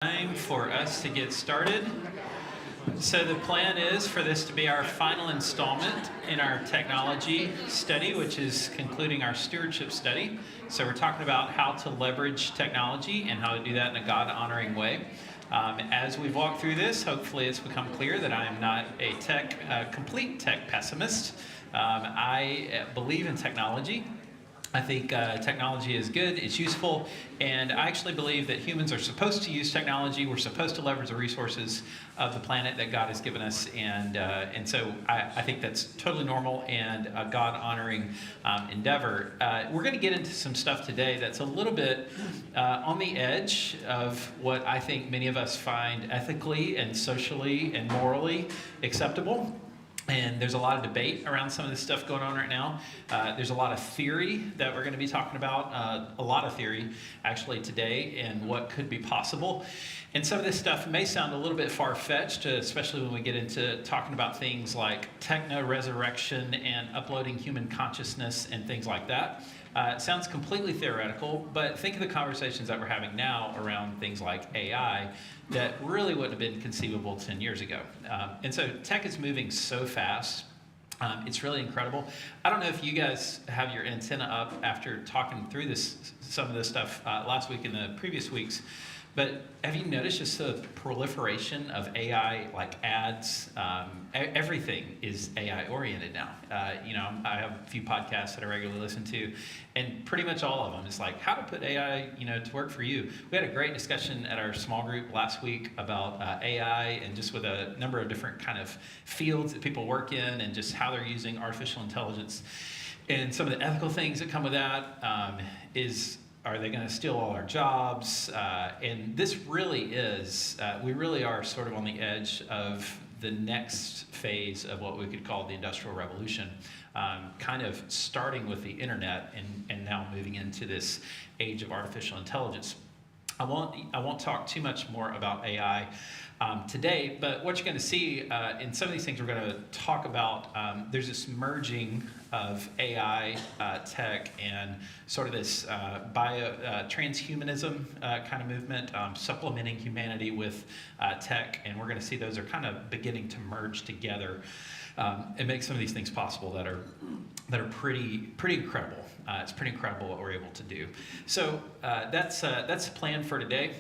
Time for us to get started. So the plan is for this to be our final installment in our technology study, which is concluding our stewardship study. So we're talking about how to leverage technology and how to do that in a God-honoring way. As we've walked through this, hopefully it's become clear that I am not a complete tech pessimist. I believe in technology. I think technology is good, it's useful, and I actually believe that humans are supposed to use technology. We're supposed to leverage the resources of the planet that God has given us, and so I think that's totally normal and a God-honoring endeavor. We're going to get into some stuff today that's a little bit on the edge of what I think many of us find ethically and socially and morally acceptable. And there's a lot of debate around some of this stuff going on right now. There's a lot of theory that we're going to be talking about, a lot of theory actually today, and what could be possible. And some of this stuff may sound a little bit far-fetched, especially when we get into talking about things like techno-resurrection and uploading human consciousness and things like that. It sounds completely theoretical, but think of the conversations that we're having now around things like AI that really wouldn't have been conceivable 10 years ago. And so tech is moving so fast. It's really incredible. I don't know if you guys have your antenna up after talking through some of this stuff last week and the previous weeks, but have you noticed just the proliferation of AI, like ads? Everything is AI oriented now. I have a few podcasts that I regularly listen to, and pretty much all of them is like how to put AI, to work for you. We had a great discussion at our small group last week about AI and just with a number of different kind of fields that people work in and just how they're using artificial intelligence. And some of the ethical things that come with that are they going to steal all our jobs? And this really is, we really are sort of on the edge of the next phase of what we could call the Industrial Revolution, kind of starting with the internet and now moving into this age of artificial intelligence. I won't talk too much more about AI today, but what you're going to see in some of these things we're going to talk about, there's this merging of AI tech and sort of this transhumanism kind of movement, supplementing humanity with tech, and we're going to see those are kind of beginning to merge together and make some of these things possible that are pretty incredible. It's pretty incredible what we're able to do. So that's the plan for today.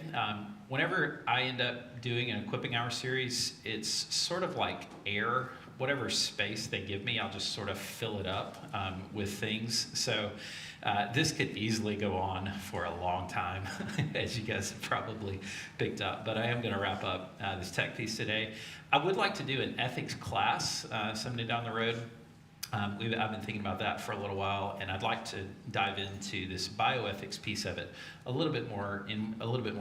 Whenever I end up doing an equipping hour series, it's sort of like air. Whatever space they give me, I'll just sort of fill it up with things. So this could easily go on for a long time, as you guys have probably picked up. But I am going to wrap up this tech piece today. I would like to do an ethics class someday down the road. I've been thinking about that for a little while, and I'd like to dive into this bioethics piece of it in a little bit more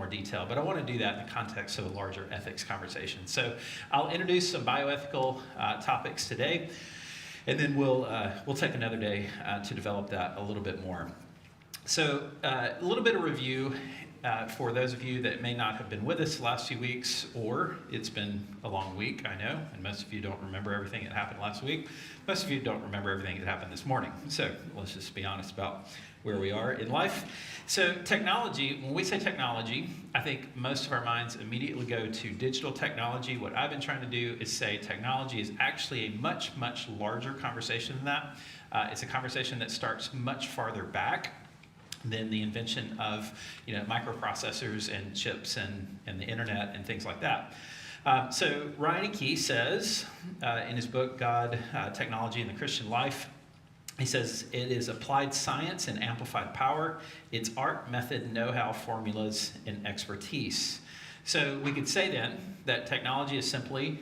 detail. But I want to do that in the context of a larger ethics conversation. So I'll introduce some bioethical topics today, and then we'll take another day to develop that a little bit more. So a little bit of review. For those of you that may not have been with us the last few weeks, or it's been a long week, I know, and most of you don't remember everything that happened last week. Most of you don't remember everything that happened this morning. So let's just be honest about where we are in life. So technology, when we say technology, I think most of our minds immediately go to digital technology. What I've been trying to do is say technology is actually a much, much larger conversation than that. It's a conversation that starts much farther back than the invention of microprocessors and chips and the internet and things like that. So Ryan Key says in his book, God, Technology and the Christian Life, he says, it is applied science and amplified power. It's art, method, know-how, formulas, and expertise. So we could say then that technology is simply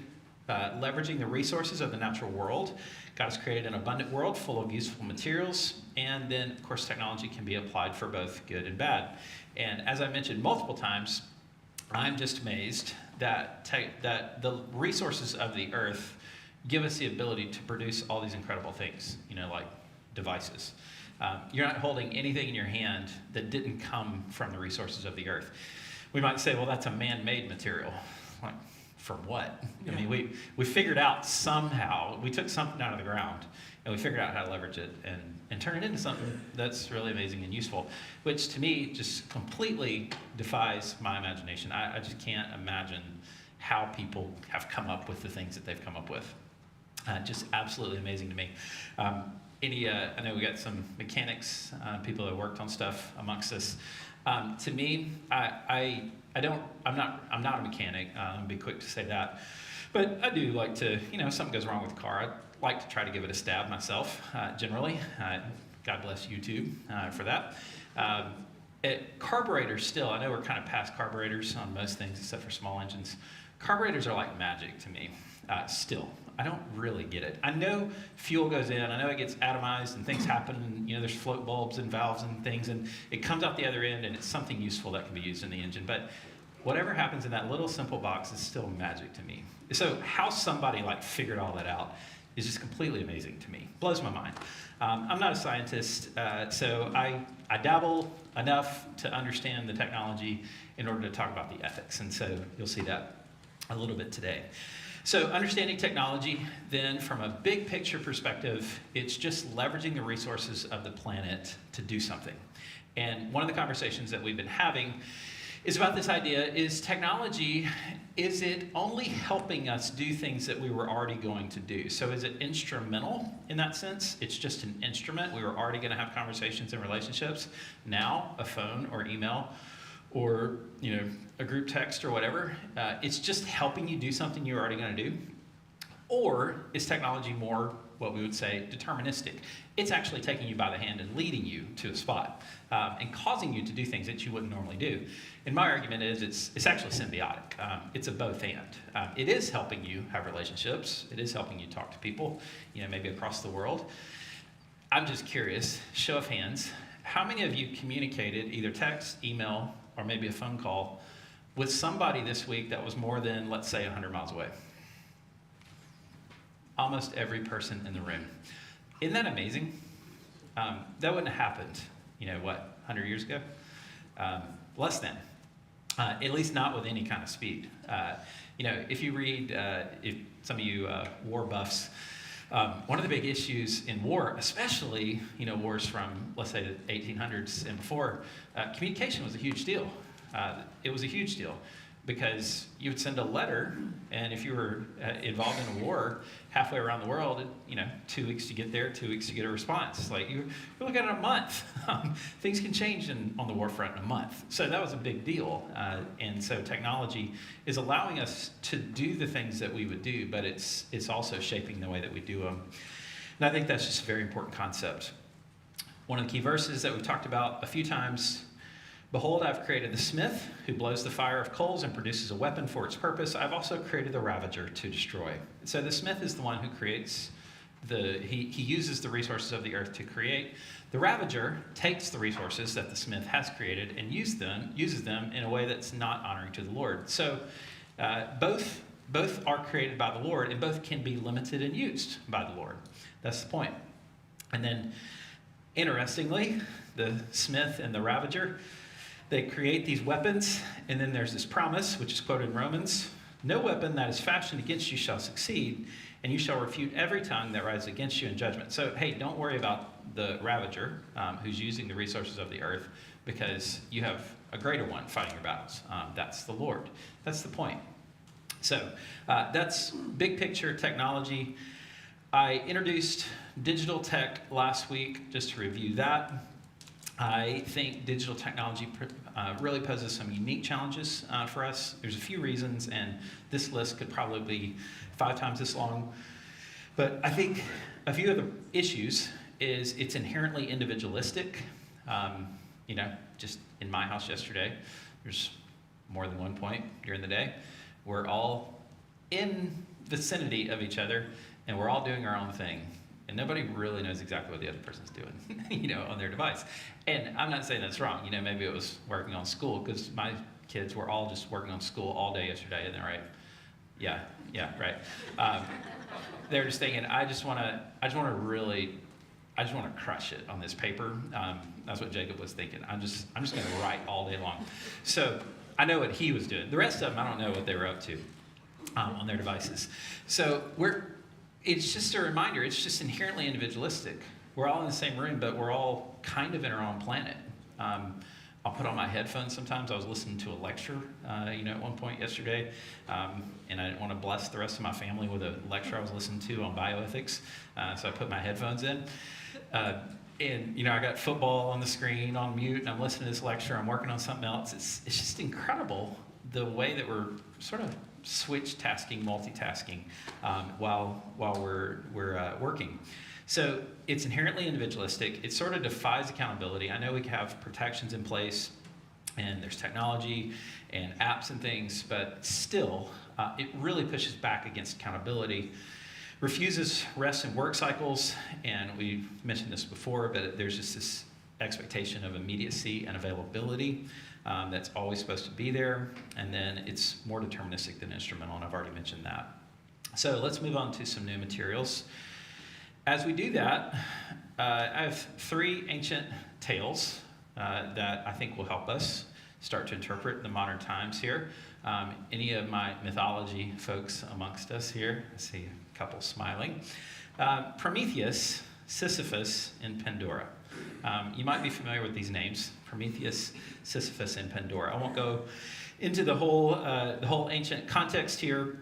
leveraging the resources of the natural world. God has created an abundant world full of useful materials, and then, of course, technology can be applied for both good and bad. And as I mentioned multiple times, I'm just amazed that the resources of the earth give us the ability to produce all these incredible things, like devices. You're not holding anything in your hand that didn't come from the resources of the earth. We might say, well, that's a man-made material. From what? Yeah. I mean, we figured out somehow, we took something out of the ground and we figured out how to leverage it and turn it into something that's really amazing and useful, which to me just completely defies my imagination. I just can't imagine how people have come up with the things that they've come up with. Just absolutely amazing to me. I know we got some mechanics, people that worked on stuff amongst us. To me, I'm not a mechanic. I'll be quick to say that, but I do like to, if something goes wrong with the car, I like to try to give it a stab myself. Generally, God bless YouTube for that. Carburetors still, I know we're kind of past carburetors on most things except for small engines. Carburetors are like magic to me. Still, I don't really get it. I know fuel goes in, I know it gets atomized and things happen, and there's float bulbs and valves and things, and it comes out the other end and it's something useful that can be used in the engine. But whatever happens in that little simple box is still magic to me. So how somebody figured all that out is just completely amazing to me. Blows my mind. I'm not a scientist, so I dabble enough to understand the technology in order to talk about the ethics, and so you'll see that a little bit today. So understanding technology, then from a big picture perspective, it's just leveraging the resources of the planet to do something. And one of the conversations that we've been having is about this idea, is technology, is it only helping us do things that we were already going to do? So is it instrumental in that sense? It's just an instrument. We were already going to have conversations and relationships. Now, a phone or email or a group text or whatever, it's just helping you do something you're already going to do? Or is technology more what we would say deterministic? It's actually taking you by the hand and leading you to a spot and causing you to do things that you wouldn't normally do. And my argument is it's actually symbiotic. It's a both and. It is helping you have relationships. It is helping you talk to people, maybe across the world. I'm just curious, show of hands, how many of you communicated either text, email, or maybe a phone call with somebody this week that was more than, let's say, 100 miles away? Almost every person in the room. Isn't that amazing? That wouldn't have happened, 100 years ago? Less than. At least not with any kind of speed. If you read, if some of you war buffs, one of the big issues in war, especially wars from, let's say, the 1800s and before, communication was a huge deal. It was a huge deal because you would send a letter, and if you were involved in a war halfway around the world, 2 weeks to get there, 2 weeks to get a response. You're looking at a month. Things can change on the war front in a month. So that was a big deal. And so technology is allowing us to do the things that we would do, but it's also shaping the way that we do them. And I think that's just a very important concept. One of the key verses that we've talked about a few times, "Behold, I've created the smith who blows the fire of coals and produces a weapon for its purpose. I've also created the ravager to destroy." So the smith is the one who creates he uses the resources of the earth to create. The ravager takes the resources that the smith has created and uses them in a way that's not honoring to the Lord. So both are created by the Lord, and both can be limited and used by the Lord. That's the point. And then, interestingly, the smith and the ravager, they create these weapons, and then there's this promise, which is quoted in Romans: "No weapon that is fashioned against you shall succeed, and you shall refute every tongue that rises against you in judgment." So, hey, don't worry about the ravager who's using the resources of the earth, because you have a greater one fighting your battles. That's the Lord. That's the point. So that's big picture technology. I introduced digital tech last week, just to review that. I think digital technology really poses some unique challenges for us. There's a few reasons, and this list could probably be 5 times this long. But I think a few of the issues is it's inherently individualistic. Just in my house yesterday, there's more than one point during the day. We're all in vicinity of each other, and we're all doing our own thing. And nobody really knows exactly what the other person's doing, on their device. And I'm not saying that's wrong. Maybe it was working on school, because my kids were all just working on school all day yesterday, isn't that right? Yeah, right. They're just thinking, I just want to crush it on this paper. That's what Jacob was thinking. I'm just going to write all day long. So I know what he was doing. The rest of them, I don't know what they were up to on their devices. So it's just a reminder, it's just inherently individualistic. We're all in the same room, but we're all kind of in our own planet. I'll put on my headphones sometimes. I was listening to a lecture, at one point yesterday, and I didn't want to bless the rest of my family with a lecture I was listening to on bioethics, so I put my headphones in. And I got football on the screen on mute, and I'm listening to this lecture. I'm working on something else. It's just incredible the way that we're sort of multitasking while we're working. So it's inherently individualistic. It sort of defies accountability. I know we have protections in place, and there's technology and apps and things, but still, it really pushes back against accountability. Refuses rest and work cycles, and we've mentioned this before, but there's just this expectation of immediacy and availability that's always supposed to be there, and then it's more deterministic than instrumental, and I've already mentioned that. So let's move on to some new materials. As we do that, I have 3 ancient tales that I think will help us start to interpret the modern times here. Any of my mythology folks amongst us here? I see a couple smiling. Prometheus, Sisyphus, and Pandora. You might be familiar with these names, Prometheus, Sisyphus, and Pandora. I won't go into the whole ancient context here.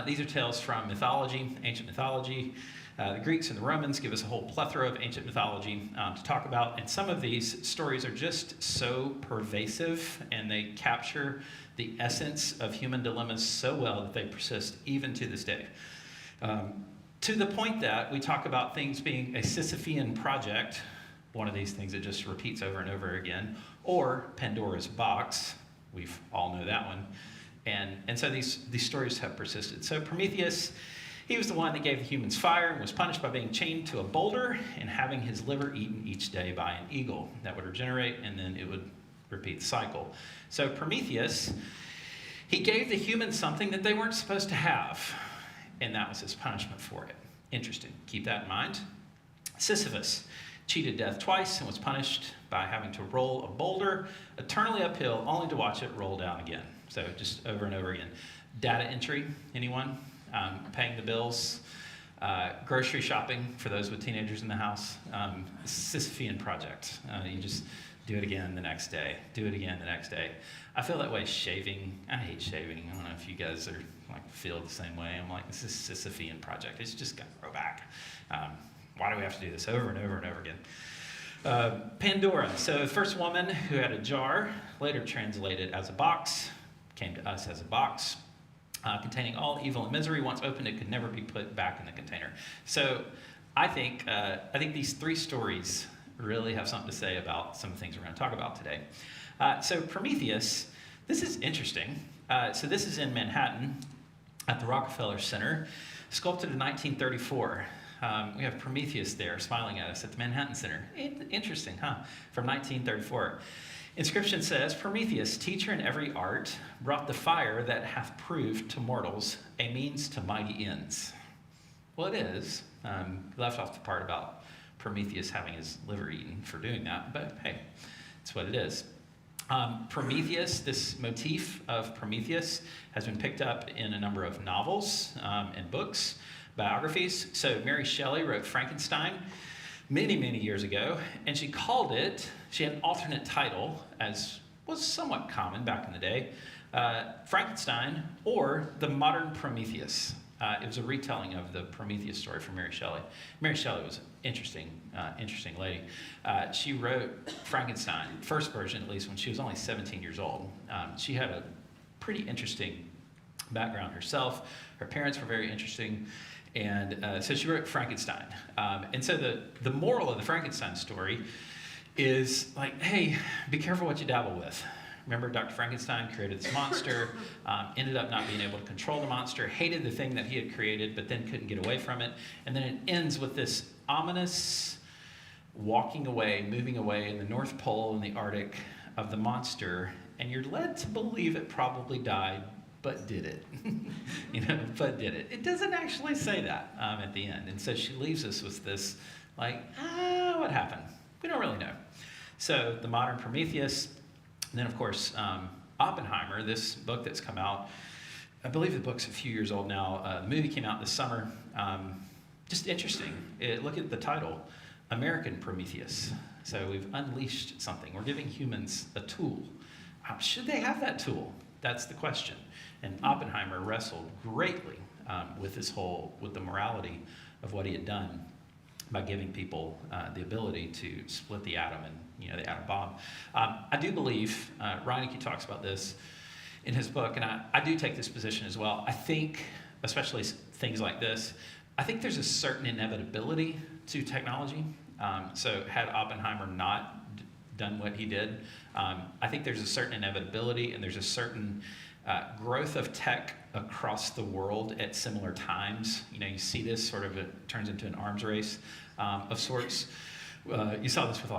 These are tales from mythology, ancient mythology. The Greeks and the Romans give us a whole plethora of ancient mythology to talk about, and some of these stories are just so pervasive, and they capture the essence of human dilemmas so well that they persist even to this day. To the point that we talk about things being a Sisyphean project, one of these things that just repeats over and over again, or Pandora's box. We all know that one. And so these stories have persisted. So Prometheus, he was the one that gave the humans fire and was punished by being chained to a boulder and having his liver eaten each day by an eagle. That would regenerate, and then it would repeat the cycle. So Prometheus, he gave the humans something that they weren't supposed to have, and that was his punishment for it. Interesting. Keep that in mind. Sisyphus cheated death twice and was punished by having to roll a boulder eternally uphill, only to watch it roll down again. So just over and over again. Data entry, anyone? Paying the bills, grocery shopping for those with teenagers in the house. Sisyphean project. You just do it again the next day. Do it again the next day. I feel that way shaving. I hate shaving. I don't know if you guys are feel the same way. I'm like, this is Sisyphean project. It's just got to grow back. Why do we have to do this over and over and over again? Pandora. So the first woman who had a jar, later translated as a box, came to us as a box. Containing all evil and misery. Once opened, it could never be put back in the container. So I think these 3 stories really have something to say about some of the things we're going to talk about today. So Prometheus, this is interesting. So this is in Manhattan at the Rockefeller Center, sculpted in 1934. We have Prometheus there smiling at us at the Manhattan Center. Interesting, huh? From 1934. Inscription says, Prometheus, teacher in every art, brought the fire that hath proved to mortals a means to mighty ends. Well, it is. Left off the part about Prometheus having his liver eaten for doing that, but hey, it's what it is. Prometheus, this motif of Prometheus has been picked up in a number of novels and books, biographies. So Mary Shelley wrote Frankenstein many, many years ago, and she called it, she had an alternate title, as was somewhat common back in the day, Frankenstein or the Modern Prometheus. It was a retelling of the Prometheus story from Mary Shelley. Mary Shelley was an interesting lady. She wrote Frankenstein, first version at least, when she was only 17 years old. She had a pretty interesting background herself. Her parents were very interesting. And so she wrote Frankenstein. And so the moral of the Frankenstein story is like, hey, be careful what you dabble with. Remember, Dr. Frankenstein created this monster, ended up not being able to control the monster, hated the thing that he had created, but then couldn't get away from it. And then it ends with this ominous walking away, moving away in the North Pole and the Arctic of the monster. And you're led to believe it probably died, but did it? But did it? It doesn't actually say that at the end. And so she leaves us with this, what happened? We don't really know. So the Modern Prometheus, and then of course Oppenheimer, this book that's come out I believe the book's a few years old now. The movie came out this summer. Just interesting. Look at the title, American Prometheus. So we've unleashed something. We're giving humans a tool. Should they have that tool? That's the question. And Oppenheimer wrestled greatly with the morality of what he had done by giving people the ability to split the atom and the atom bomb. I do believe, Reineke talks about this in his book, and I do take this position as well. I think, especially things like this, I think there's a certain inevitability to technology. So had Oppenheimer not done what he did, I think there's a certain inevitability, and there's a certain growth of tech across the world at similar times. You see this sort of, it turns into an arms race of sorts. You saw this with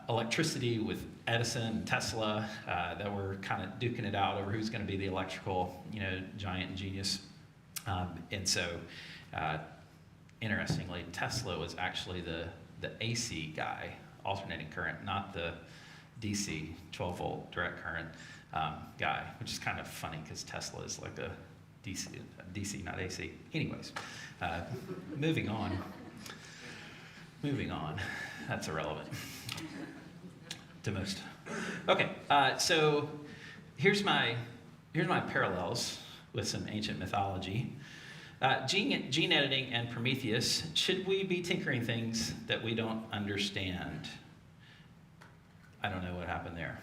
electricity with Edison and Tesla that were kind of duking it out over who's going to be the electrical giant and genius. And so interestingly, Tesla was actually the AC guy, alternating current, not the DC 12 volt direct current guy, which is kind of funny because Tesla is like a DC, not AC. Anyways, moving on. That's irrelevant to most. Okay, so here's my parallels with some ancient mythology. Gene editing and Prometheus. Should we be tinkering things that we don't understand? I don't know what happened there.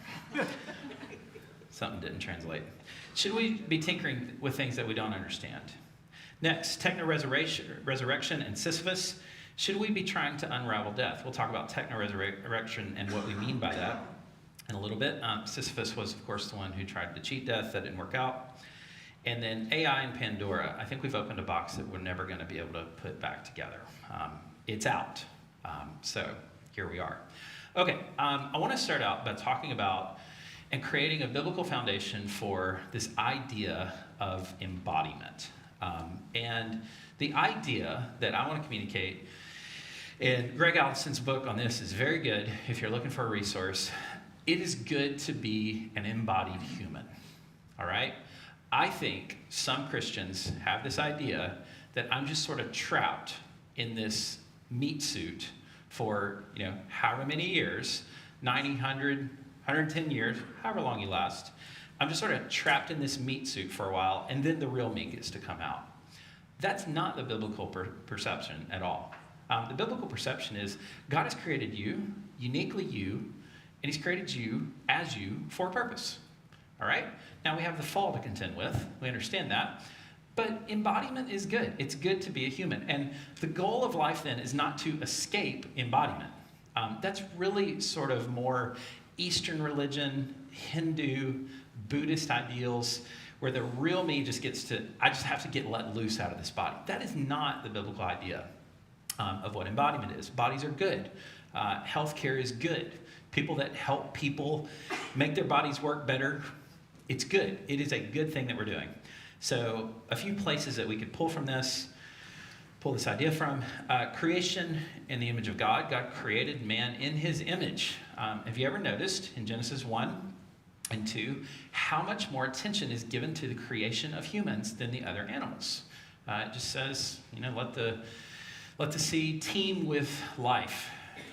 Something didn't translate. Should we be tinkering with things that we don't understand? Next, techno-resurrection and Sisyphus. Should we be trying to unravel death? We'll talk about techno-resurrection and what we mean by that in a little bit. Sisyphus was, of course, the one who tried to cheat death. That didn't work out. And then AI and Pandora. I think we've opened a box that we're never going to be able to put back together. It's out. So here we are. Okay, I want to start out by talking about and creating a biblical foundation for this idea of embodiment. And the idea that I want to communicate, and Greg Allison's book on this is very good if you're looking for a resource. It is good to be an embodied human, all right? I think some Christians have this idea that I'm just sort of trapped in this meat suit for, however many years, 90, 100, 110 years, however long you last. I'm just sort of trapped in this meat suit for a while, and then the real me gets to come out. That's not the biblical perception at all. The biblical perception is God has created you, uniquely you, and he's created you as you for a purpose. All right? Now we have the fall to contend with. We understand that. But embodiment is good. It's good to be a human. And the goal of life then is not to escape embodiment. That's really sort of more Eastern religion, Hindu, Buddhist ideals, where the real me just I just have to get let loose out of this body. That is not the biblical idea of what embodiment is. Bodies are good. Healthcare is good. People that help people make their bodies work better, it's good. It is a good thing that we're doing. So a few places that we could pull this idea from. Creation in the image of God. God created man in his image. Have you ever noticed in Genesis 1 and 2 how much more attention is given to the creation of humans than the other animals? It just says, let the sea teem with life,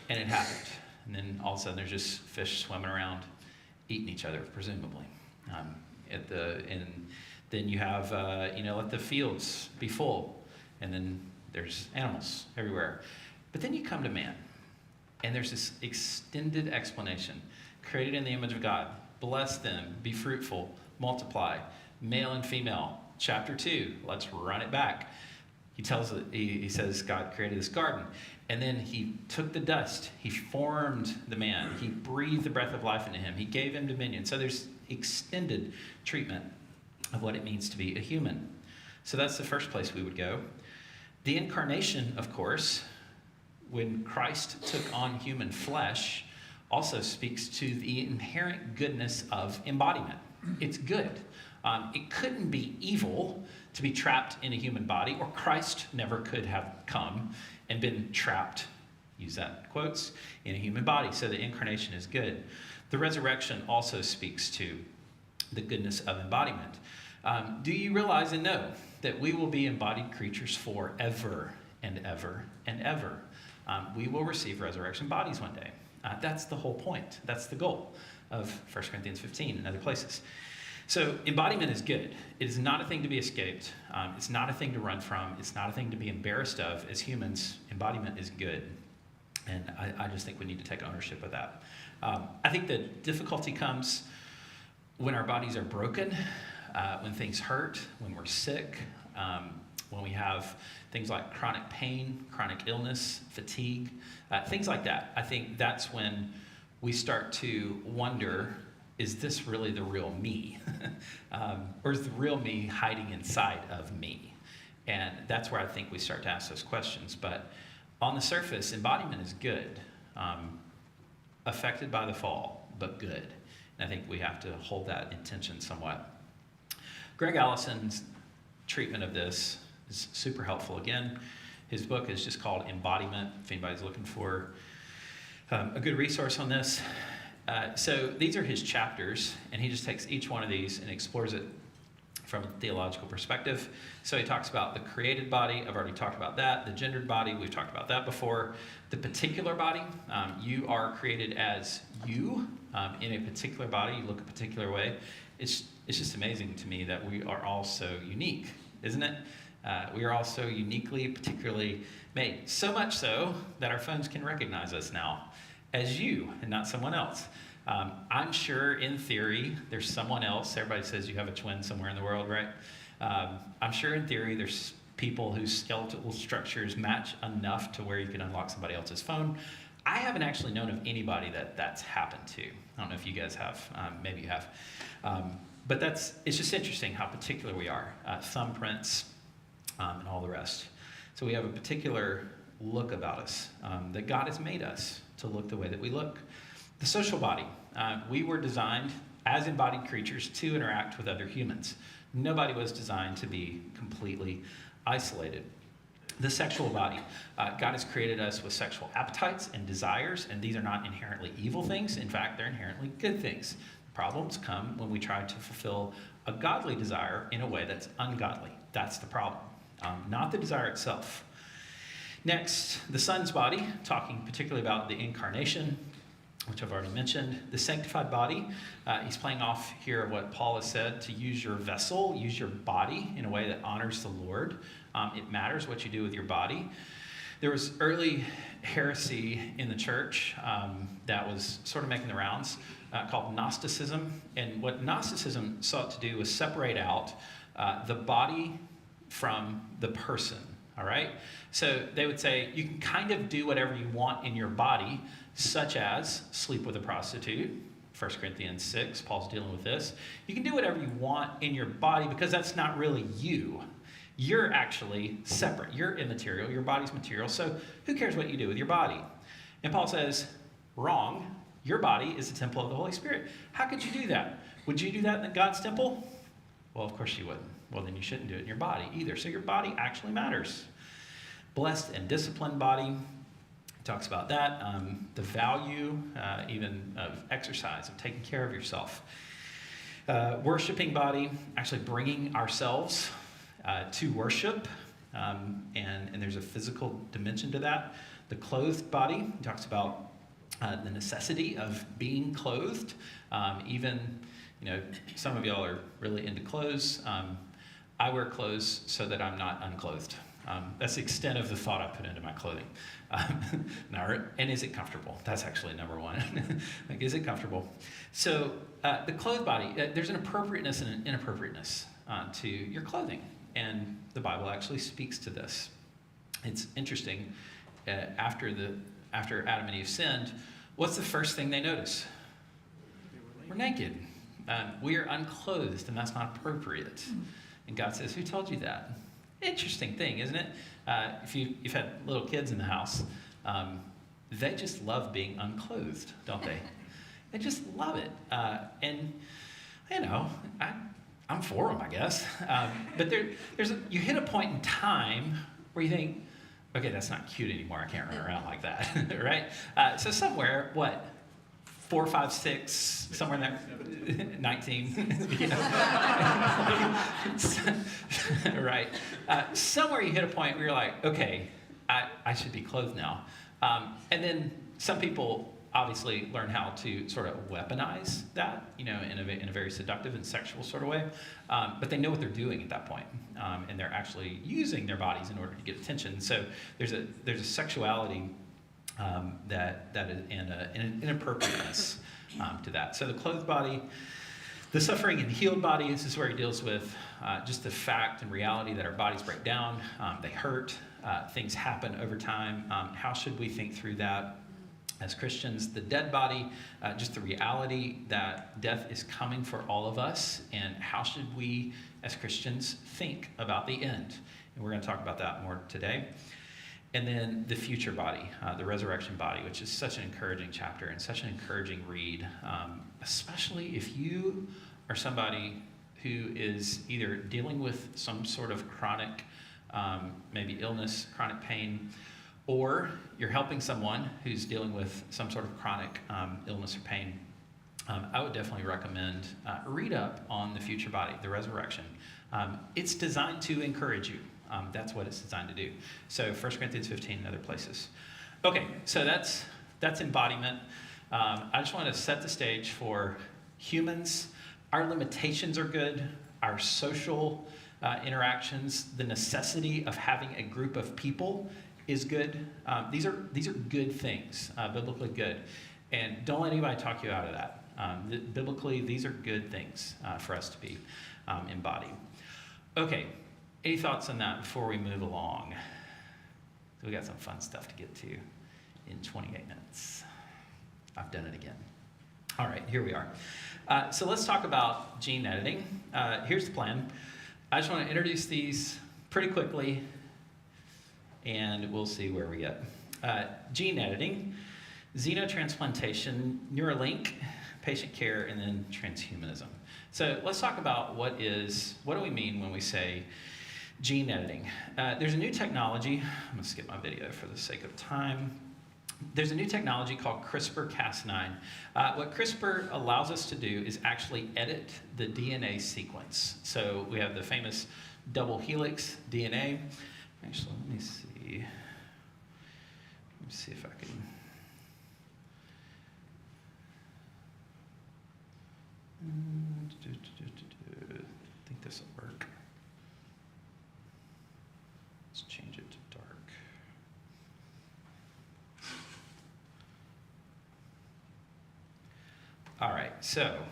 and it happened. And then all of a sudden there's just fish swimming around eating each other, presumably. And then you have, let the fields be full, and then there's animals everywhere. But then you come to man, and there's this extended explanation. Created in the image of God, bless them, be fruitful, multiply, male and female. Chapter 2, let's run it back. He says God created this garden, and then he took the dust, he formed the man, he breathed the breath of life into him, he gave him dominion. So there's extended treatment of what it means to be a human. So that's the first place we would go. The incarnation, of course, when Christ took on human flesh, also speaks to the inherent goodness of embodiment. It's good. It couldn't be evil to be trapped in a human body, or Christ never could have come and been trapped, use that in quotes, in a human body. So the incarnation is good. The resurrection also speaks to the goodness of embodiment. Do you realize and know that we will be embodied creatures forever and ever and ever? We will receive resurrection bodies one day. That's the whole point. That's the goal of 1 Corinthians 15 and other places. So embodiment is good. It is not a thing to be escaped. It's not a thing to run from. It's not a thing to be embarrassed of. As humans, embodiment is good. And I just think we need to take ownership of that. I think the difficulty comes when our bodies are broken, when things hurt, when we're sick, when we have things like chronic pain, chronic illness, fatigue, things like that. I think that's when we start to wonder, is this really the real me? Or is the real me hiding inside of me? And that's where I think we start to ask those questions. But on the surface, embodiment is good. Affected by the fall, but good. And I think we have to hold that intention somewhat. Greg Allison's treatment of this is super helpful. Again, his book is just called Embodiment, if anybody's looking for a good resource on this. So these are his chapters, and he just takes each one of these and explores it from a theological perspective. So he talks about the created body. I've already talked about that. The gendered body, we've talked about that before. The particular body, you are created as you in a particular body. You look a particular way. It's just amazing to me that we are all so unique, isn't it? We are all so uniquely, particularly made. So much so that our phones can recognize us now as you and not someone else. I'm sure in theory there's someone else. Everybody says you have a twin somewhere in the world, right? I'm sure in theory there's people whose skeletal structures match enough to where you can unlock somebody else's phone. I haven't actually known of anybody that's happened to. I don't know if you guys have. Maybe you have. But it's just interesting how particular we are. Thumbprints and all the rest. So we have a particular look about us, that God has made us to look the way that we look. The social body. We were designed as embodied creatures to interact with other humans. Nobody was designed to be completely isolated. The sexual body. God has created us with sexual appetites and desires, and these are not inherently evil things. In fact, they're inherently good things. Problems come when we try to fulfill a godly desire in a way that's ungodly. That's the problem, not the desire itself. Next, the Son's body, talking particularly about the incarnation, which I've already mentioned. The sanctified body, he's playing off here what Paul has said, to use your vessel, use your body in a way that honors the Lord. It matters what you do with your body. There was early heresy in the church that was sort of making the rounds, called Gnosticism. And what Gnosticism sought to do was separate out the body from the person, all right? So they would say, you can kind of do whatever you want in your body, such as sleep with a prostitute. 1 Corinthians 6, Paul's dealing with this. You can do whatever you want in your body because that's not really you. You're actually separate. You're immaterial. Your body's material. So who cares what you do with your body? And Paul says, wrong. Your body is the temple of the Holy Spirit. How could you do that? Would you do that in God's temple? Well, of course you wouldn't. Well, then you shouldn't do it in your body either. So your body actually matters. Blessed and disciplined body. He talks about that. The value even of exercise, of taking care of yourself. Worshiping body, actually bringing ourselves to worship. And there's a physical dimension to that. The clothed body, he talks about the necessity of being clothed. Even, some of y'all are really into clothes. I wear clothes so that I'm not unclothed. That's the extent of the thought I put into my clothing. And is it comfortable? That's actually number one. Is it comfortable? So the clothed body, there's an appropriateness and an inappropriateness to your clothing. And the Bible actually speaks to this. It's interesting. After Adam and Eve sinned, what's the first thing they notice? We're naked. We are unclothed, and that's not appropriate. And God says, who told you that? Interesting thing, isn't it? If you've had little kids in the house, they just love being unclothed, don't they? They just love it. And, I'm for them, I guess. But you hit a point in time where you think, okay, that's not cute anymore. I can't run around like that, right? So somewhere, 4, 5, 6, somewhere in there, 19. Right. Somewhere you hit a point where you're like, okay, I should be clothed now. And then some people obviously learn how to sort of weaponize that, in a very seductive and sexual sort of way. But they know what they're doing at that point, and they're actually using their bodies in order to get attention. So there's a sexuality that is, and an inappropriateness to that. So the clothed body, the suffering and healed body, this is where he deals with just the fact and reality that our bodies break down, they hurt, things happen over time. How should we think through that as Christians? The dead body, just the reality that death is coming for all of us, and how should we as Christians think about the end? And we're going to talk about that more today. And then the future body, the resurrection body, which is such an encouraging chapter and such an encouraging read, especially if you are somebody who is either dealing with some sort of chronic, maybe illness, chronic pain, or you're helping someone who's dealing with some sort of chronic illness or pain. I would definitely recommend read up on the future body, the resurrection. It's designed to encourage you. That's what it's designed to do. So 1 Corinthians 15 and other places. Okay, so that's embodiment. I just want to set the stage for humans. Our limitations are good. Our social interactions, the necessity of having a group of people is good. These are good things, biblically good. And don't let anybody talk you out of that. Biblically, these are good things for us to be embodying. Okay, any thoughts on that before we move along? So we got some fun stuff to get to in 28 minutes. I've done it again. All right, here we are. So let's talk about gene editing. Here's the plan. I just want to introduce these pretty quickly, and we'll see where we get. Gene editing, xenotransplantation, Neuralink, patient care, and then transhumanism. So let's talk about what do we mean when we say gene editing? There's a new technology. I'm going to skip my video for the sake of time. There's a new technology called CRISPR-Cas9. What CRISPR allows us to do is actually edit the DNA sequence. So we have the famous double helix DNA. Actually, let me see. Let me see if I can. I think this will work. Let's change it to dark. All right, so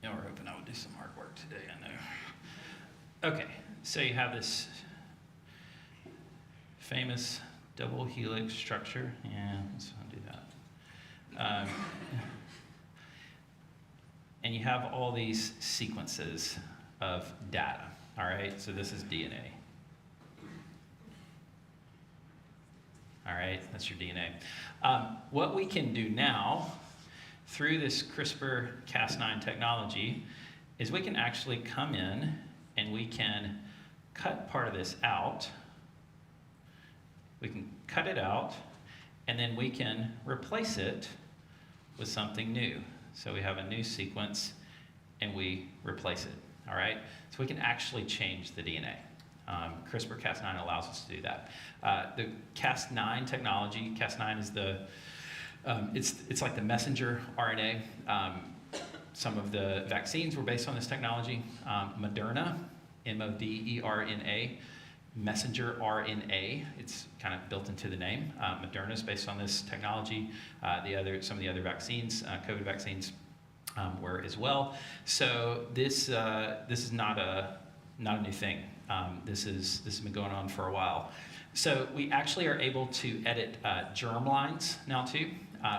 we're hoping I would do some hard work today, I know. Okay, so you have this famous double helix structure. Yeah, let's undo that. And you have all these sequences of data, all right? So this is DNA. All right, that's your DNA. What we can do now through this CRISPR-Cas9 technology is we can actually come in and we can cut part of this out. We can cut it out, and then we can replace it with something new. So we have a new sequence, and we replace it, all right? So we can actually change the DNA. CRISPR-Cas9 allows us to do that. The Cas9 technology, Cas9 is it's like the messenger RNA. Some of the vaccines were based on this technology. Moderna, M-O-D-E-R-N-A, messenger RNA. It's kind of built into the name. Moderna is based on this technology. Some of the other vaccines, COVID vaccines, were as well. So this is not a new thing. This has been going on for a while. So we actually are able to edit germ lines now too.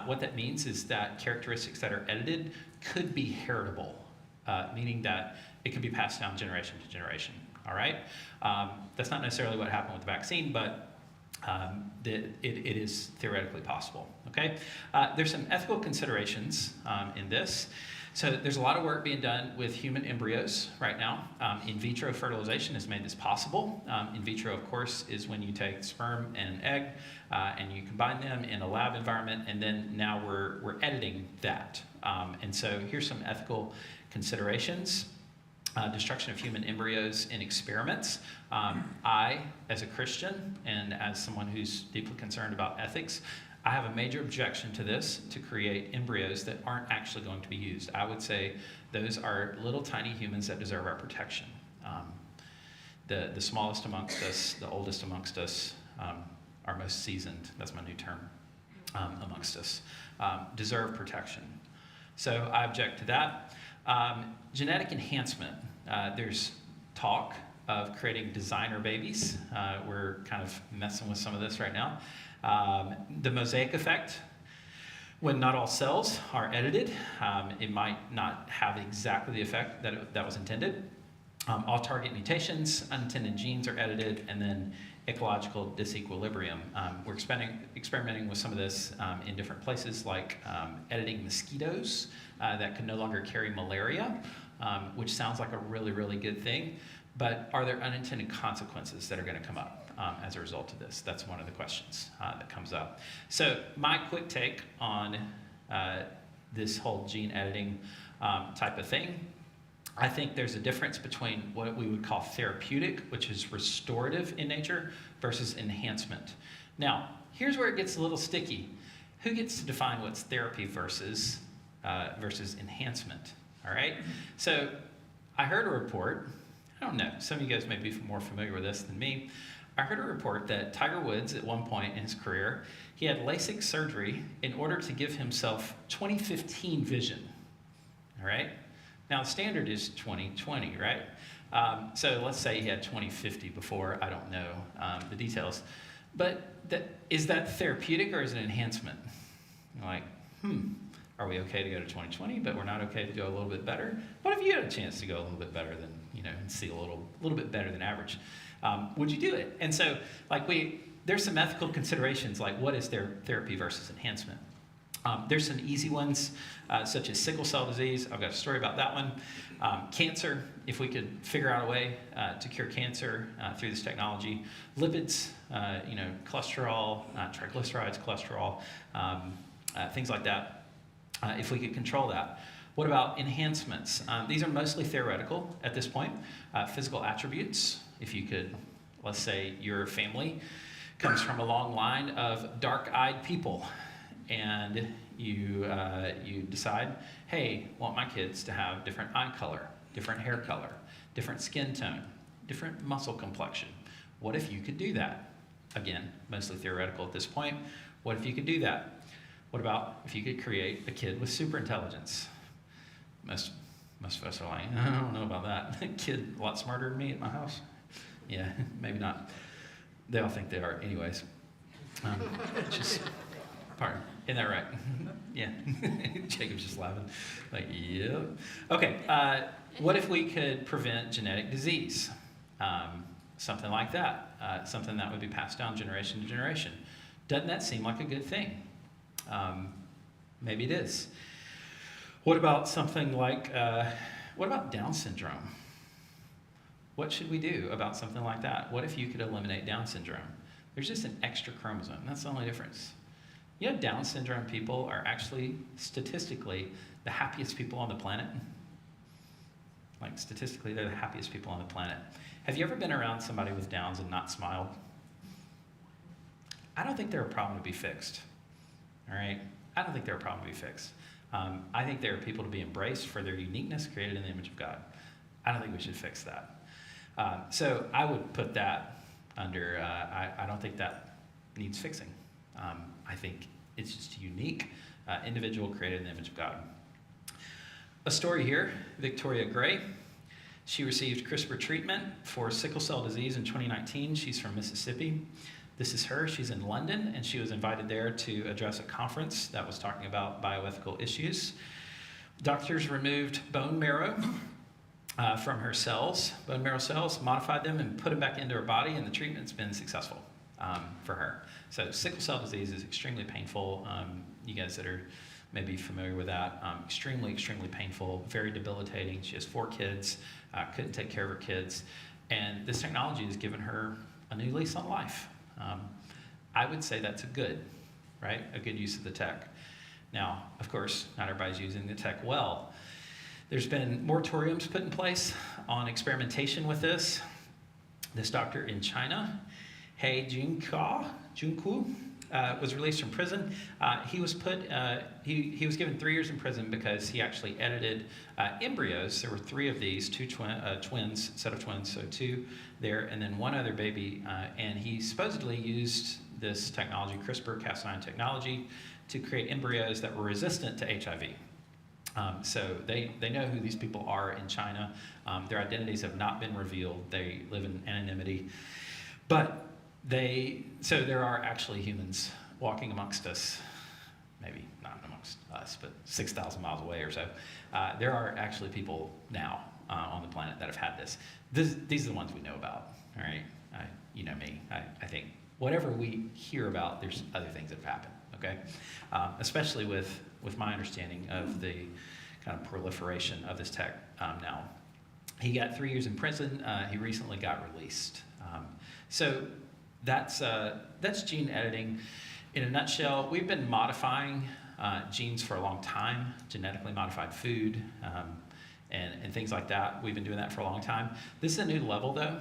What that means is that characteristics that are edited could be heritable, meaning that it could be passed down generation to generation. All right? That's not necessarily what happened with the vaccine, but it is theoretically possible. Okay? There's some ethical considerations in this. So there's a lot of work being done with human embryos right now. In vitro fertilization has made this possible. In vitro, of course, is when you take sperm and an egg and you combine them in a lab environment, and then now we're editing that. And so here's some ethical considerations. Destruction of human embryos in experiments. I, as a Christian and as someone who's deeply concerned about ethics, I have a major objection to this, to create embryos that aren't actually going to be used. I would say those are little tiny humans that deserve our protection. The smallest amongst us, the oldest amongst us, our most seasoned, that's my new term, amongst us, deserve protection. So I object to that. Genetic enhancement. There's talk of creating designer babies. We're kind of messing with some of this right now. The mosaic effect. When not all cells are edited, it might not have exactly the effect that was intended. All target mutations, unintended genes are edited, and then ecological disequilibrium. We're experimenting with some of this in different places, like editing mosquitoes that can no longer carry malaria, which sounds like a really, really good thing. But are there unintended consequences that are going to come up as a result of this? That's one of the questions that comes up. So my quick take on this whole gene editing type of thing. I think there's a difference between what we would call therapeutic, which is restorative in nature, versus enhancement. Now, here's where it gets a little sticky. Who gets to define what's therapy versus enhancement? All right? So I heard a report. I don't know. Some of you guys may be more familiar with this than me. I heard a report that Tiger Woods, at one point in his career, he had LASIK surgery in order to give himself 2015 vision. All right? Now, the standard is 2020, right? So let's say he had 2050 before. I don't know the details. But is that therapeutic or is it enhancement? You're like, are we okay to go to 2020, but we're not okay to go a little bit better? What if you had a chance to go a little bit better than, and see a little bit better than average? Would you do it? And so, there's some ethical considerations, like what is therapy versus enhancement? There's some easy ones, such as sickle cell disease. I've got a story about that one. Cancer, if we could figure out a way to cure cancer through this technology. Lipids, cholesterol, triglycerides, cholesterol, things like that, if we could control that. What about enhancements? These are mostly theoretical at this point. Physical attributes, if you could, let's say your family comes from a long line of dark-eyed people, and you decide, hey, I want my kids to have different eye color, different hair color, different skin tone, different muscle complexion. What if you could do that? Again, mostly theoretical at this point. What if you could do that? What about if you could create a kid with super intelligence? Most of us are like, I don't know about that. A kid a lot smarter than me at my house? Yeah, maybe not. They all think they are anyways. Pardon, isn't that right? Yeah, Jacob's just laughing. Like, yeah. Okay, what if we could prevent genetic disease? Something like that, something that would be passed down generation to generation. Doesn't that seem like a good thing? Maybe it is. What about something like, what about Down syndrome? What should we do about something like that? What if you could eliminate Down syndrome? There's just an extra chromosome. That's the only difference. You know, Down syndrome people are actually, statistically, the happiest people on the planet. Like, statistically, they're the happiest people on the planet. Have you ever been around somebody with Downs and not smiled? I don't think they're a problem to be fixed. All right? I don't think they're a problem to be fixed. I think they're people to be embraced for their uniqueness created in the image of God. I don't think we should fix that. So I would put that under, I don't think that needs fixing. I think it's just a unique individual created in the image of God. A story here, Victoria Gray. She received CRISPR treatment for sickle cell disease in 2019. She's from Mississippi. This is her. She's in London, and she was invited there to address a conference that was talking about bioethical issues. Doctors removed bone marrow from her cells, bone marrow cells, modified them and put them back into her body, and the treatment's been successful for her. So sickle cell disease is extremely painful. You guys that are may be familiar with that. Extremely, extremely painful, very debilitating. She has 4 kids, couldn't take care of her kids. And this technology has given her a new lease on life. I would say that's a good, right? A good use of the tech. Now, of course, not everybody's using the tech well. There's been moratoriums put in place on experimentation with this. This doctor in China, He Junku, was released from prison. He was given 3 years in prison because he actually edited embryos. There were 3 of these, 2 twins, set of twins, so 2 there, and then 1 other baby. And he supposedly used this technology, CRISPR-Cas9 technology, to create embryos that were resistant to HIV. So they know who these people are in China. Their identities have not been revealed. They live in anonymity. But so there are actually humans walking amongst us, maybe not amongst us, but 6,000 miles away or so. There are actually people now on the planet that have had this. These are the ones we know about, all right? You know me. I think whatever we hear about, there's other things that have happened, okay? Especially with my understanding of the kind of proliferation of this tech now. He got 3 years in prison. He recently got released. So that's gene editing. In a nutshell, we've been modifying genes for a long time, genetically modified food, and things like that. We've been doing that for a long time. This is a new level, though,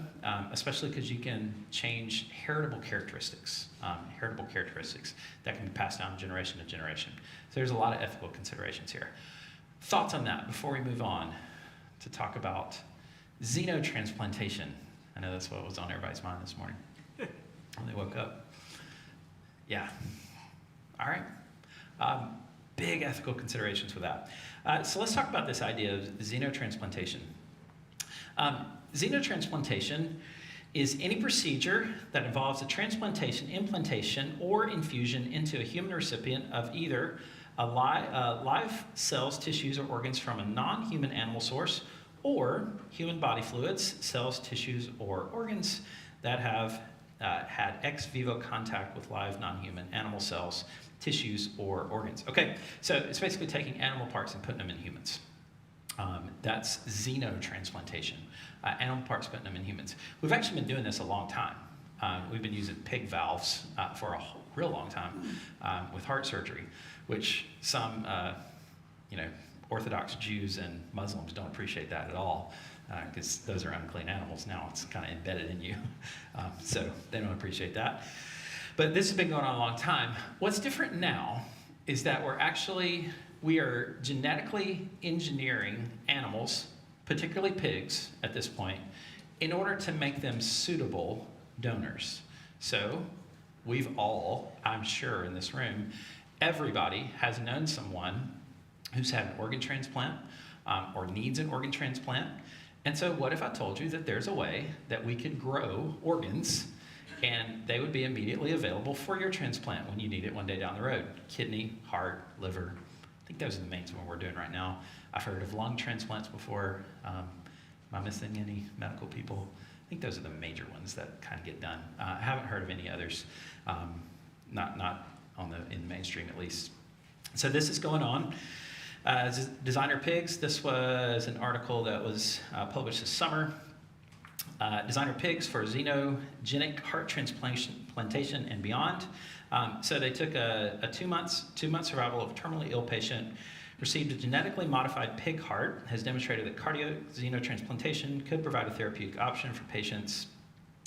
especially because you can change heritable characteristics that can be passed down generation to generation. So there's a lot of ethical considerations here. Thoughts on that before we move on to talk about xenotransplantation? I know that's what was on everybody's mind this morning when they woke up. Yeah. All right. Big ethical considerations with that. So let's talk about this idea of xenotransplantation. Xenotransplantation is any procedure that involves a transplantation, implantation, or infusion into a human recipient of either live cells, tissues, or organs from a non-human animal source, or human body fluids, cells, tissues, or organs that have had ex vivo contact with live non-human animal cells, tissues, or organs. Okay, so it's basically taking animal parts and putting them in humans. That's xenotransplantation. Animal parts, putting them in humans. We've actually been doing this a long time. We've been using pig valves for a real long time with heart surgery, which some Orthodox Jews and Muslims don't appreciate that at all, because those are unclean animals. Now it's kind of embedded in you, so they don't appreciate that. But this has been going on a long time. What's different now is that we are genetically engineering animals, particularly pigs at this point, in order to make them suitable donors. So we've all, I'm sure in this room, everybody has known someone who's had an organ transplant or needs an organ transplant. And so what if I told you that there's a way that we could grow organs and they would be immediately available for your transplant when you need it one day down the road? Kidney, heart, liver. I think those are the main ones we're doing right now. I've heard of lung transplants before. Am I missing any medical people? I think those are the major ones that kind of get done. I haven't heard of any others, not in the mainstream at least. So this is going on. Designer Pigs, this was an article that was published this summer. Designer Pigs for xenogenic heart transplantation and beyond. So they took a 2 month survival of a terminally ill patient, received a genetically modified pig heart, has demonstrated that cardio xenotransplantation could provide a therapeutic option for patients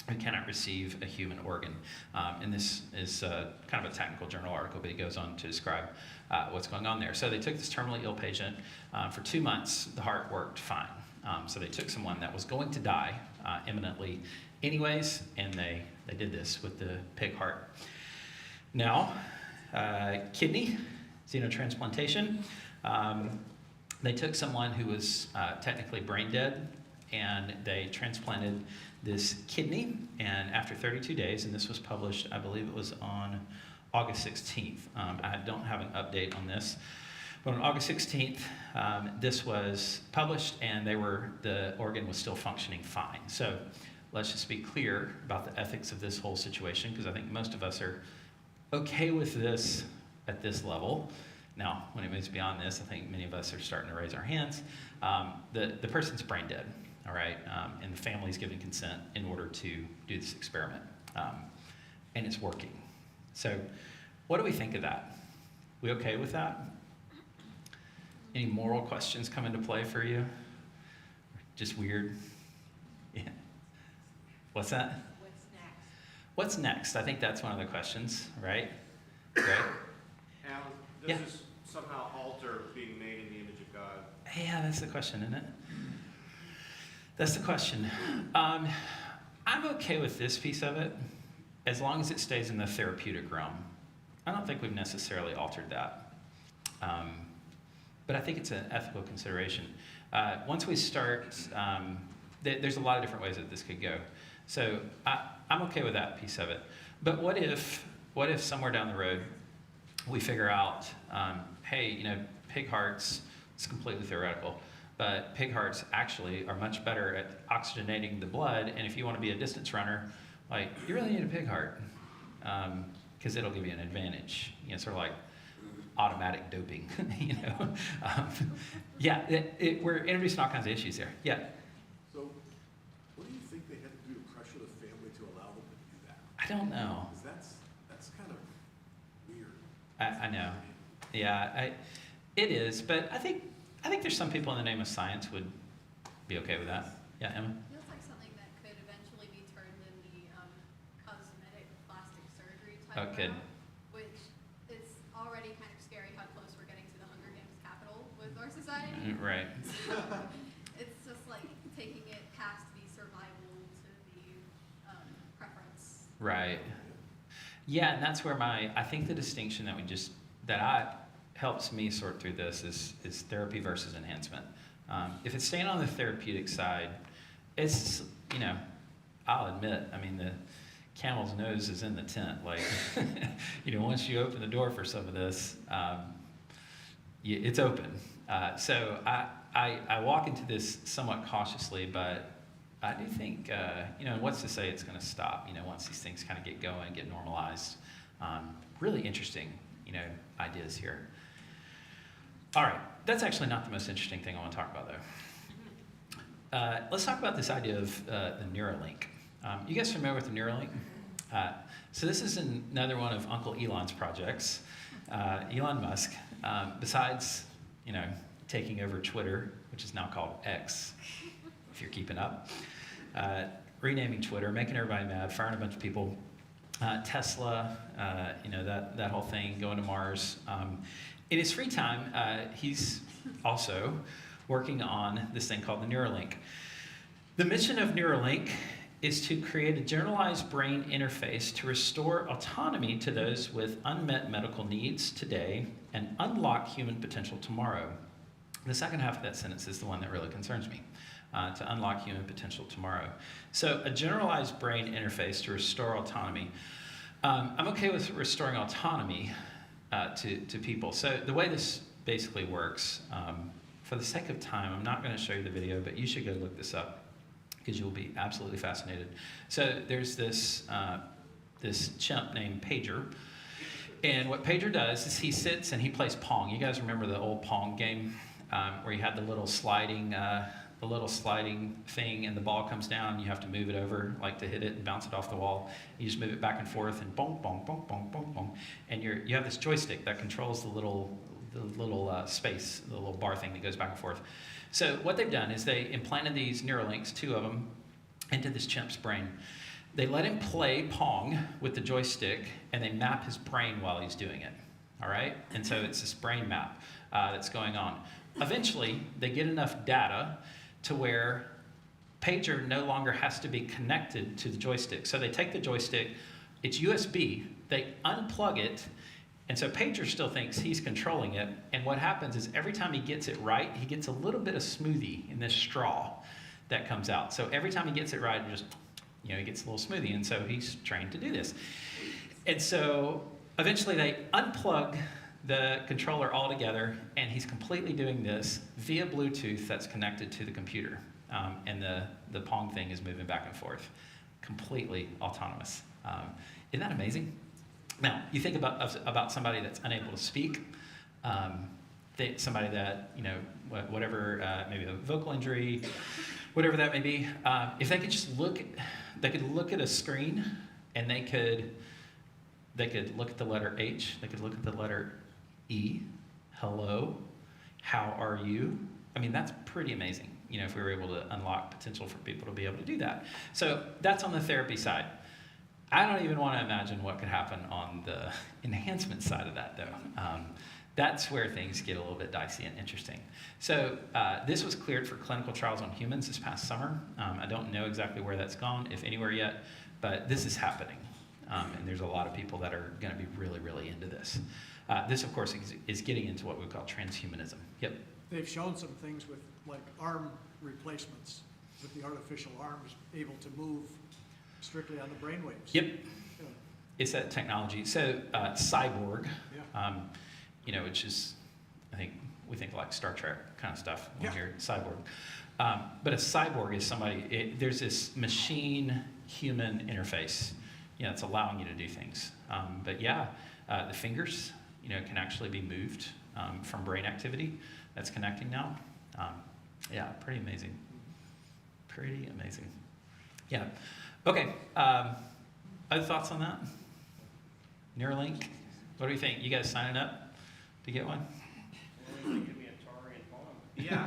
who cannot receive a human organ. And this is kind of a technical journal article, but it goes on to describe what's going on there. So they took this terminally ill patient. For 2 months, the heart worked fine. So they took someone that was going to die imminently anyways, and they did this with the pig heart. Now, kidney xenotransplantation. They took someone who was technically brain dead, and they transplanted this kidney, and after 32 days, and this was published, I believe it was on August 16th. I don't have an update on this, but on August 16th, this was published, and the organ was still functioning fine. So let's just be clear about the ethics of this whole situation, because I think most of us are okay with this at this level. Now, when it moves beyond this, I think many of us are starting to raise our hands. The person's brain dead, all right? And the family's giving consent in order to do this experiment. And it's working. So what do we think of that? We okay with that? Any moral questions come into play for you? Just weird? Yeah. What's that? What's next? What's next? I think that's one of the questions, right? Right? Alan, does this somehow alter being made in the image of God? Yeah, that's the question, isn't it? That's the question. I'm okay with this piece of it as long as it stays in the therapeutic realm. I don't think we've necessarily altered that. But I think it's an ethical consideration. Once we start, there's a lot of different ways that this could go. So I'm okay with that piece of it. But what if somewhere down the road we figure out, hey, pig hearts, it's completely theoretical, but pig hearts actually are much better at oxygenating the blood, and if you want to be a distance runner, like, you really need a pig heart, because it'll give you an advantage, sort of like automatic doping, Yeah, we're introducing all kinds of issues here. Yeah. So, what do you think they had to do to pressure the family to allow them to do that? I don't know. 'Cause that's kind of weird. I know. Yeah, it is, but I think there's some people in the name of science would be okay with that. Yeah, Emma? Feels like something that could eventually be turned in the cosmetic plastic surgery type good. route, which is already kind of scary how close we're getting to the Hunger Games capital with our society. Right. It's just like taking it past the survival to the preference. Right. Yeah, and that's where I think the distinction helps me sort through this is therapy versus enhancement. If it's staying on the therapeutic side, it's, I'll admit, the camel's nose is in the tent. Like, once you open the door for some of this, it's open. So I walk into this somewhat cautiously, but I do think, what's to say it's going to stop, once these things kind of get going, get normalized. Really interesting, ideas here. All right, that's actually not the most interesting thing I want to talk about, though. Let's talk about this idea of the Neuralink. You guys familiar with the Neuralink? So this is another one of Uncle Elon's projects. Elon Musk, besides, taking over Twitter, which is now called X, if you're keeping up, renaming Twitter, making everybody mad, firing a bunch of people, Tesla, that whole thing, going to Mars. In his free time, he's also working on this thing called the Neuralink. The mission of Neuralink is to create a generalized brain interface to restore autonomy to those with unmet medical needs today and unlock human potential tomorrow. The second half of that sentence is the one that really concerns me. To unlock human potential tomorrow. So a generalized brain interface to restore autonomy. I'm okay with restoring autonomy to people. So the way this basically works, for the sake of time, I'm not going to show you the video, but you should go look this up because you'll be absolutely fascinated. So there's this chimp named Pager, and what Pager does is he sits and he plays Pong. You guys remember the old Pong game where you had the little sliding thing, and the ball comes down, and you have to move it over, like to hit it and bounce it off the wall. You just move it back and forth, and boom, boom, boom, boom, boom, boom. And you have this joystick that controls the little space, the little bar thing that goes back and forth. So what they've done is they implanted these Neuralinks, 2 of them, into this chimp's brain. They let him play Pong with the joystick, and they map his brain while he's doing it. All right? And so it's this brain map that's going on. Eventually, they get enough data to where Pager no longer has to be connected to the joystick. So they take the joystick, it's USB, they unplug it, and so Pager still thinks he's controlling it, and what happens is every time he gets it right, he gets a little bit of smoothie in this straw that comes out. So every time he gets it right, he gets a little smoothie, and so he's trained to do this. And so eventually they unplug the controller altogether, and he's completely doing this via Bluetooth that's connected to the computer. And the Pong thing is moving back and forth. Completely autonomous. Isn't that amazing? Now, you think about somebody that's unable to speak. somebody that, whatever, maybe a vocal injury, whatever that may be, if they could just they could look at a screen and they could look at the letter H, they could look at the letter E, hello, how are you? I mean, that's pretty amazing, if we were able to unlock potential for people to be able to do that. So that's on the therapy side. I don't even want to imagine what could happen on the enhancement side of that, though. That's where things get a little bit dicey and interesting. So this was cleared for clinical trials on humans this past summer. I don't know exactly where that's gone, if anywhere yet, but this is happening. And there's a lot of people that are going to be really, really into this. This, of course, is getting into what we call transhumanism. Yep. They've shown some things with like arm replacements, with the artificial arms able to move strictly on the brainwaves. Yep. Yeah. It's that technology. So cyborg, Yeah. which is, I think, we think like Star Trek kind of stuff when Yeah. we hear cyborg. But a cyborg is somebody, there's this machine-human interface, it's allowing you to do things. But yeah, the fingers, can actually be moved from brain activity that's connecting now. Yeah, pretty amazing. Pretty amazing. Yeah. Okay. Other thoughts on that? Neuralink? What do you think? You guys signing up to get one? Give me Atari and Pong. Yeah.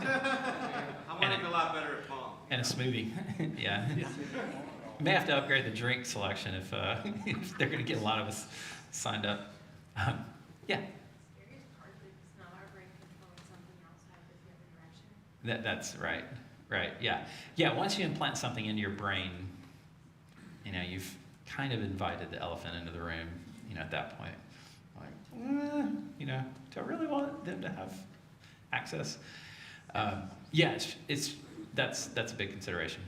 I want to be a lot better at Pong. And a smoothie. Yeah. May have to upgrade the drink selection if they're going to get a lot of us signed up. Yeah. Scariest part is it's not our brain controlling something outside of the other direction. That's right. Right. Yeah. Yeah. Once you implant something into your brain, you've kind of invited the elephant into the room. At that point, like, do I really want them to have access? Yeah. That's a big consideration.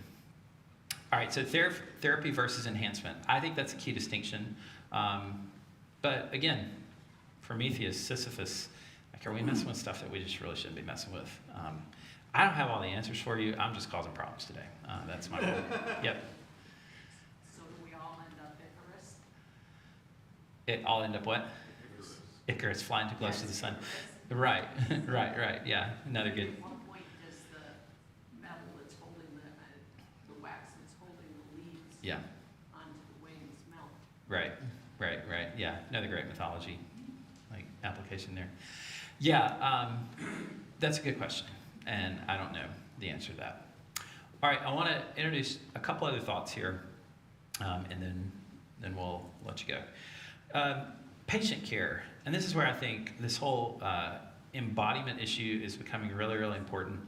All right. So therapy versus enhancement. I think that's a key distinction. But again, Prometheus, Sisyphus, like, are we messing with stuff that we just really shouldn't be messing with? I don't have all the answers for you. I'm just causing problems today. That's my goal. Yep. So do we all end up Icarus? It all end up what? Icarus flying too close to the sun. Right. Yeah. Another good. At what point does the metal that's holding the wax that's holding the leaves Yeah. onto the wings melt? Right. Yeah. Another great mythology, like, application there. Yeah. That's a good question, and I don't know the answer to that. All right. I want to introduce a couple other thoughts here, and then we'll let you go. Patient care, and this is where I think this whole embodiment issue is becoming really, really important.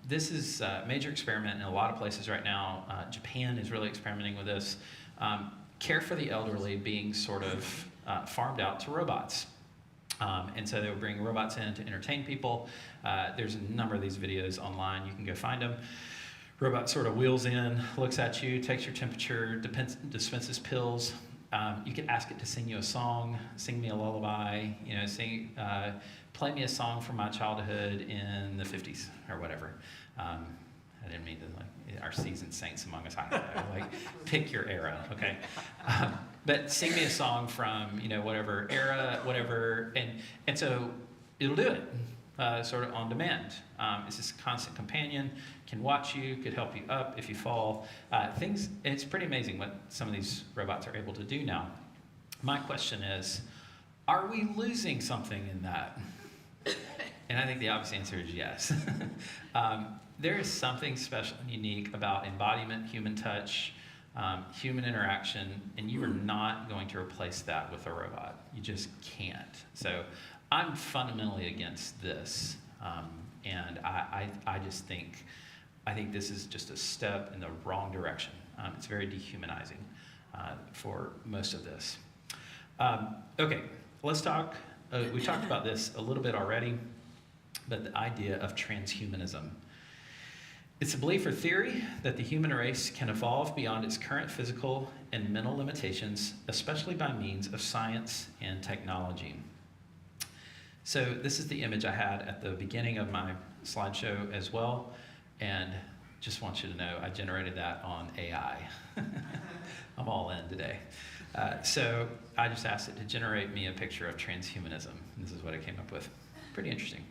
This is a major experiment in a lot of places right now. Japan is really experimenting with this. Care for the elderly being sort of farmed out to robots. And so they would bring robots in to entertain people. There's a number of these videos online. You can go find them. Robot sort of wheels in, looks at you, takes your temperature, dispenses pills. You could ask it to sing you a song, sing me a lullaby, play me a song from my childhood in the 50s or whatever. I didn't mean to, like, our seasoned saints among us. I don't know, like, pick your era, okay? But sing me a song from, whatever era, whatever, and so it'll do it, sort of on demand. It's this constant companion, can watch you, could help you up if you fall. It's pretty amazing what some of these robots are able to do now. My question is, are we losing something in that? And I think the obvious answer is yes. There is something special and unique about embodiment, human touch, human interaction, and you are not going to replace that with a robot. You just can't. So I'm fundamentally against this, and I just think, this is just a step in the wrong direction. It's very dehumanizing for most of this. Okay, let's talk. We talked about this a little bit already, but the idea of transhumanism. It's a belief or theory that the human race can evolve beyond its current physical and mental limitations, especially by means of science and technology. So this is the image I had at the beginning of my slideshow as well, and just want you to know I generated that on AI. I'm all in today. So I just asked it to generate me a picture of transhumanism. This is what I came up with. Pretty interesting.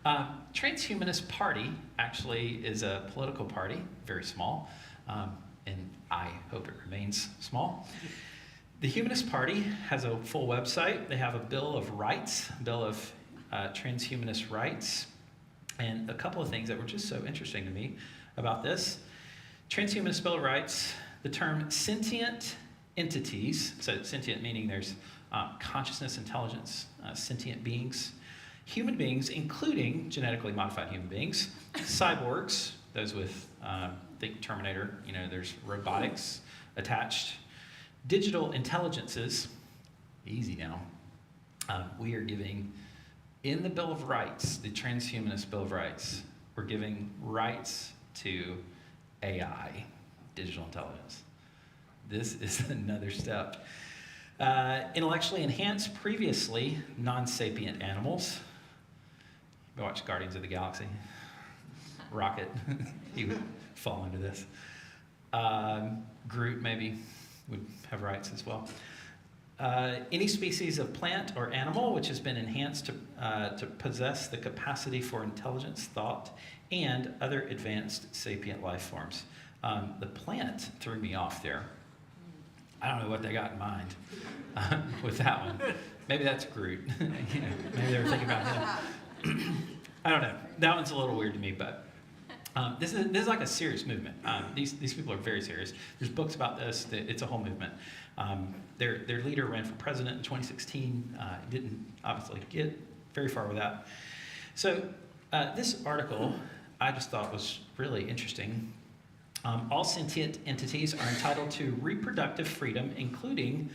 Transhumanist Party actually is a political party, very small, and I hope it remains small. The Humanist Party has a full website. They have a Bill of Rights, Bill of Transhumanist Rights, and a couple of things that were just so interesting to me about this. Transhumanist Bill of Rights, the term sentient entities, so sentient meaning there's consciousness, intelligence, sentient beings, human beings, including genetically modified human beings, cyborgs, those with, think Terminator, there's robotics attached, digital intelligences, easy now. We are giving, in the Bill of Rights, the Transhumanist Bill of Rights, we're giving rights to AI, digital intelligence. This is another step. Intellectually enhanced, previously non-sapient animals. You watch Guardians of the Galaxy. Rocket, he would fall into this. Groot maybe would have rights as well. Any species of plant or animal which has been enhanced to possess the capacity for intelligence, thought, and other advanced sapient life forms. The plant threw me off there. I don't know what they got in mind with that one. Maybe that's Groot. Maybe they were thinking about him. I don't know. That one's a little weird to me, but this is like a serious movement. These people are very serious. There's books about this. It's a whole movement. Their leader ran for president in 2016. Didn't obviously get very far with that. So this article I just thought was really interesting. All sentient entities are entitled to reproductive freedom, including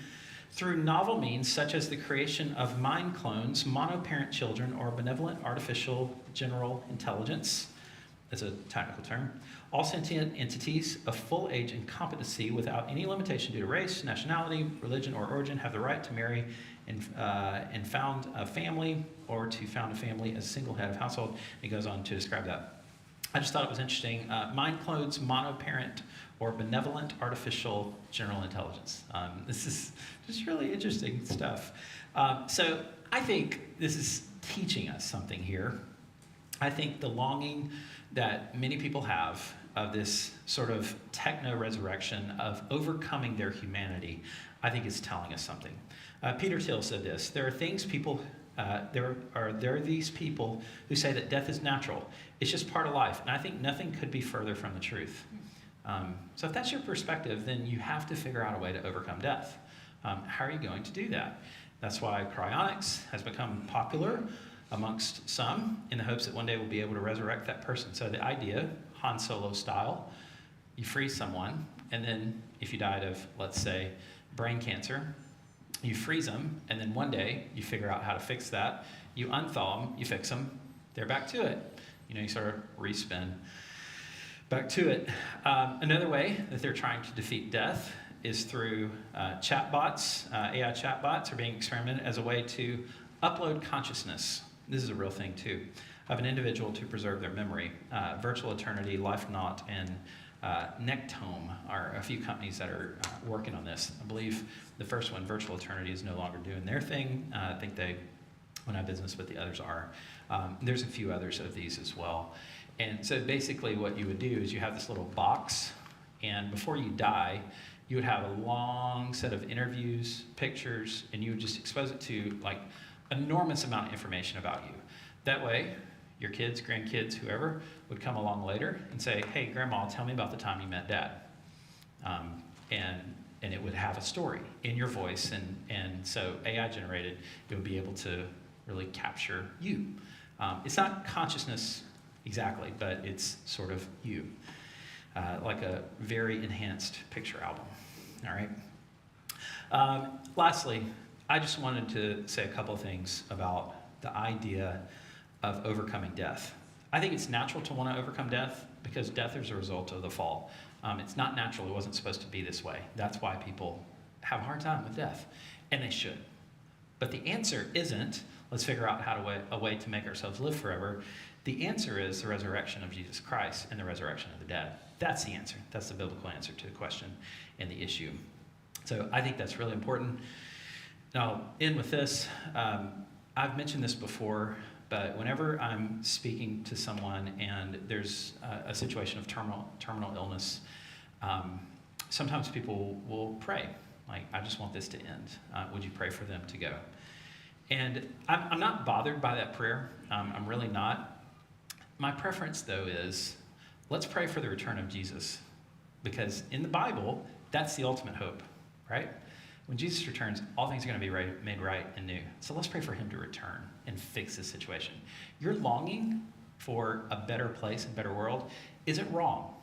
through novel means such as the creation of mind clones, monoparent children, or benevolent artificial general intelligence. That's a technical term. All sentient entities of full age and competency without any limitation due to race, nationality, religion, or origin have the right to marry and found a family, or to found a family as a single head of household. It goes on to describe that. I just thought it was interesting. Mind clones, monoparent, or benevolent artificial general intelligence. This is just really interesting stuff. So I think this is teaching us something here. I think the longing that many people have of this sort of techno-resurrection of overcoming their humanity, I think is telling us something. Peter Thiel said this: there are things people, there are these people who say that death is natural. It's just part of life. And I think nothing could be further from the truth. So if that's your perspective, then you have to figure out a way to overcome death. How are you going to do that? That's why cryonics has become popular amongst some, in the hopes that one day we'll be able to resurrect that person. So the idea, Han Solo style, you freeze someone, and then if you died of, let's say, brain cancer, you freeze them, and then one day you figure out how to fix that. You unthaw them, you fix them, they're back to it. You sort of respin back to it. Another way that they're trying to defeat death is through chatbots. AI chatbots are being experimented as a way to upload consciousness. This is a real thing too, of an individual to preserve their memory. Virtual Eternity, LifeNaut, and Nectome are a few companies that are working on this. I believe the first one, Virtual Eternity, is no longer doing their thing. I think they went out of business, but the others are. There's a few others of these as well. And so basically what you would do is you have this little box, and before you die, you would have a long set of interviews, pictures, and you would just expose it to like enormous amount of information about you. That way, your kids, grandkids, whoever, would come along later and say, hey, Grandma, tell me about the time you met Dad. And it would have a story in your voice, and so AI generated, it would be able to really capture you. It's not consciousness exactly, but it's sort of you, like a very enhanced picture album. All right. Lastly, I just wanted to say a couple of things about the idea of overcoming death. I think it's natural to want to overcome death because death is a result of the fall. It's not natural. It wasn't supposed to be this way. That's why people have a hard time with death, and they should. But the answer isn't, let's figure out a way to make ourselves live forever. The answer is the resurrection of Jesus Christ and the resurrection of the dead. That's the answer. That's the biblical answer to the question and the issue. So I think that's really important. And I'll end with this. I've mentioned this before, but whenever I'm speaking to someone and there's a situation of terminal illness, sometimes people will pray. Like, I just want this to end. Would you pray for them to go? And I'm not bothered by that prayer. I'm really not. My preference, though, is let's pray for the return of Jesus. Because in the Bible, that's the ultimate hope, right? When Jesus returns, all things are going to be made right and new. So let's pray for him to return and fix this situation. Your longing for a better place, a better world, isn't wrong.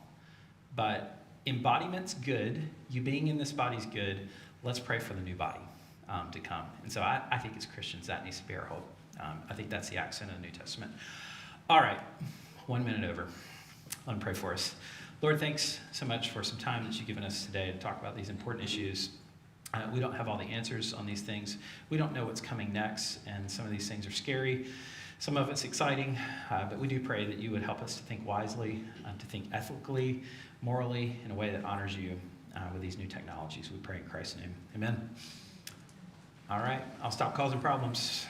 But embodiment's good. You being in this body's good. Let's pray for the new body to come. And so I think as Christians, that needs to be our hope. I think that's the accent of the New Testament. All right, 1 minute over. Let me pray for us. Lord, thanks so much for some time that you've given us today to talk about these important issues. We don't have all the answers on these things. We don't know what's coming next, and some of these things are scary. Some of it's exciting, but we do pray that you would help us to think wisely, to think ethically, morally, in a way that honors you with these new technologies. We pray in Christ's name. Amen. All right, I'll stop causing problems.